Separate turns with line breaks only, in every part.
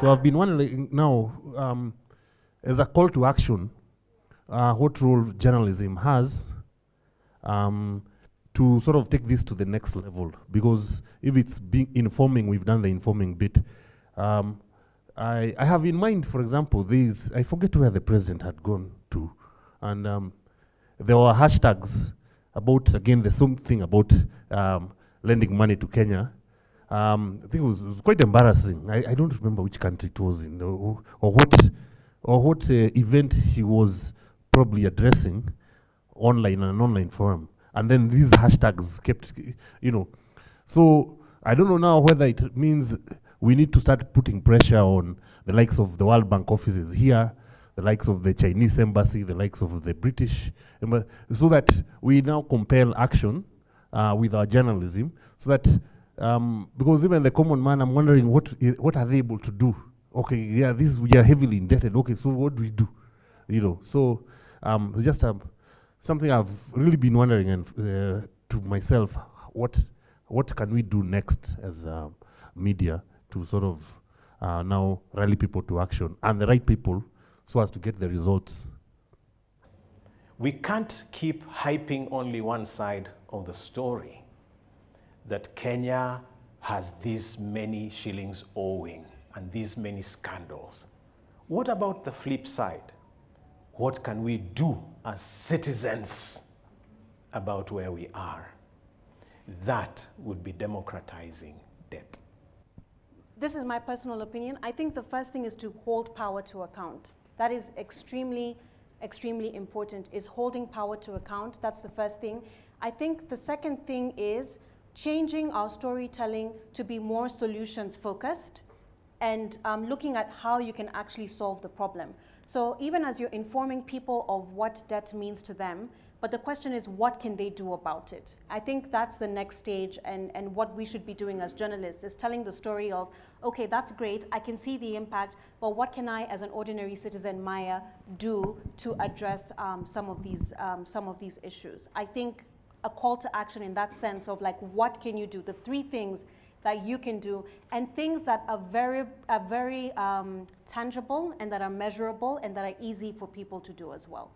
So I've been wondering now, as a call to action, what role journalism has to sort of take this to the next level. Because if it's being informing, we've done the informing bit. I have in mind, for example, these, I forget where the president had gone to, and there were hashtags about, again, the same thing about lending money to Kenya. I think it was quite embarrassing. I don't remember which country it was in, or what event he was probably addressing online, an online forum. And then these hashtags kept, So I don't know now whether it means we need to start putting pressure on the likes of the World Bank offices here, the likes of the Chinese embassy, the likes of the British embassy, so that we now compel action with our journalism, so that, because even the common man, I'm wondering what are they able to do? Okay, yeah, we are heavily indebted. Okay, so what do we do? So just something I've really been wondering, and to myself, what can we do next as media to sort of now rally people to action, and the right people, so as to get the results?
We can't keep hyping only one side of the story, that Kenya has these many shillings owing and these many scandals. What about the flip side? What can we do as citizens about where we are? That would be democratizing debt.
This is my personal opinion. I think the first thing is to hold power to account. That is extremely, extremely important, is holding power to account. That's the first thing. I think the second thing is changing our storytelling to be more solutions focused, and looking at how you can actually solve the problem. So even as you're informing people of what debt means to them, but the question is, what can they do about it? I think that's the next stage, and what we should be doing as journalists is telling the story of, okay, that's great, I can see the impact, but what can I, as an ordinary citizen, Maya, do to address some of these issues? I think a call to action in that sense of, like, what can you do? The three things that you can do, and things that are very tangible and that are measurable and that are easy for people to do as well.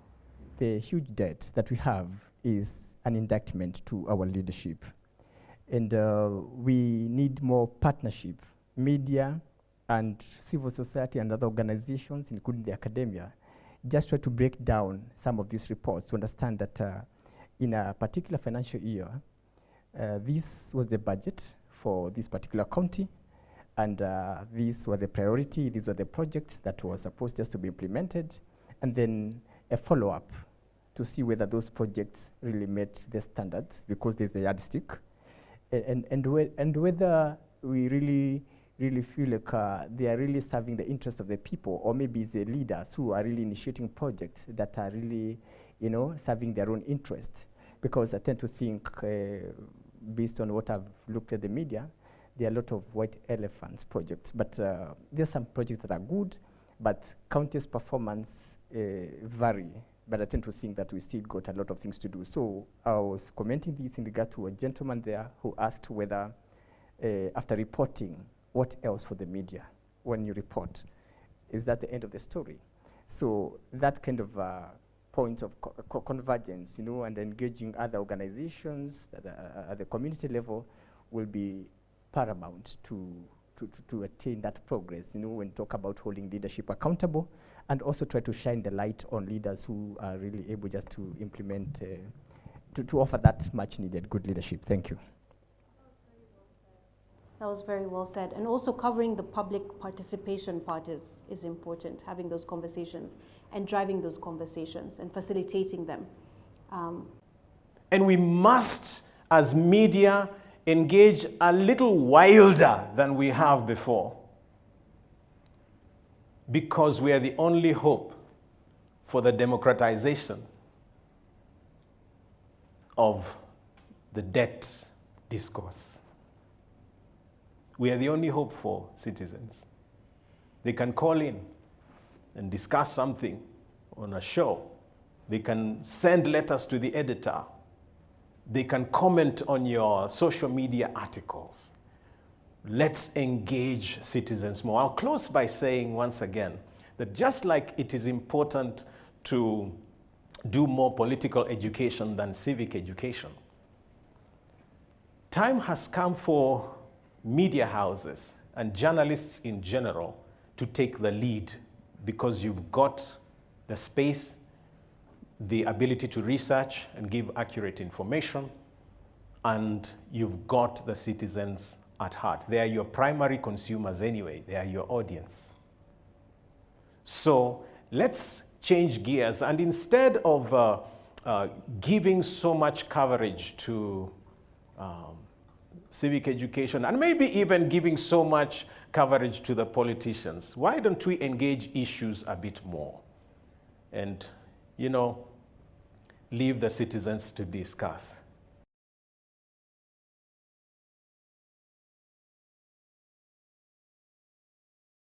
The huge debt that we have is an indictment to our leadership. And we need more partnership, media and civil society and other organizations, including the academia, just try to break down some of these reports to understand that in a particular financial year, this was the budget for this particular county, and these were the priority, these were the projects that were supposed just to be implemented, and then a follow-up to see whether those projects really met the standards, because there's a yardstick, and whether we really feel like they are really serving the interest of the people, or maybe the leaders who are really initiating projects that are really, serving their own interest. Because I tend to think, based on what I've looked at the media, there are a lot of white elephants projects, but there's some projects that are good, but counties' performance vary. But I tend to think that we still got a lot of things to do. So I was commenting this in regard to a gentleman there who asked whether, after reporting, what else for the media when you report? Is that the end of the story? So that kind of point of convergence, and engaging other organizations at the community level will be paramount to attain that progress, when talk about holding leadership accountable, and also try to shine the light on leaders who are really able just to implement, to offer that much needed good leadership. Thank you.
That was very well said. And also covering the public participation part is important, having those conversations and driving those conversations and facilitating them.
And we must, as media, engage a little wilder than we have before, because we are the only hope for the democratization of the debt discourse. We are the only hope for citizens. They can call in and discuss something on a show. They can send letters to the editor. They can comment on your social media articles. let's engage citizens more. I'll close by saying once again that just like it is important to do more political education than civic education, time has come for media houses and journalists in general to take the lead, because you've got the space, the ability to research and give accurate information, and you've got the citizens at heart. They are your primary consumers anyway. They are your audience. So let's change gears, and instead of giving so much coverage to civic education, and maybe even giving so much coverage to the politicians, why don't we engage issues a bit more and, leave the citizens to discuss?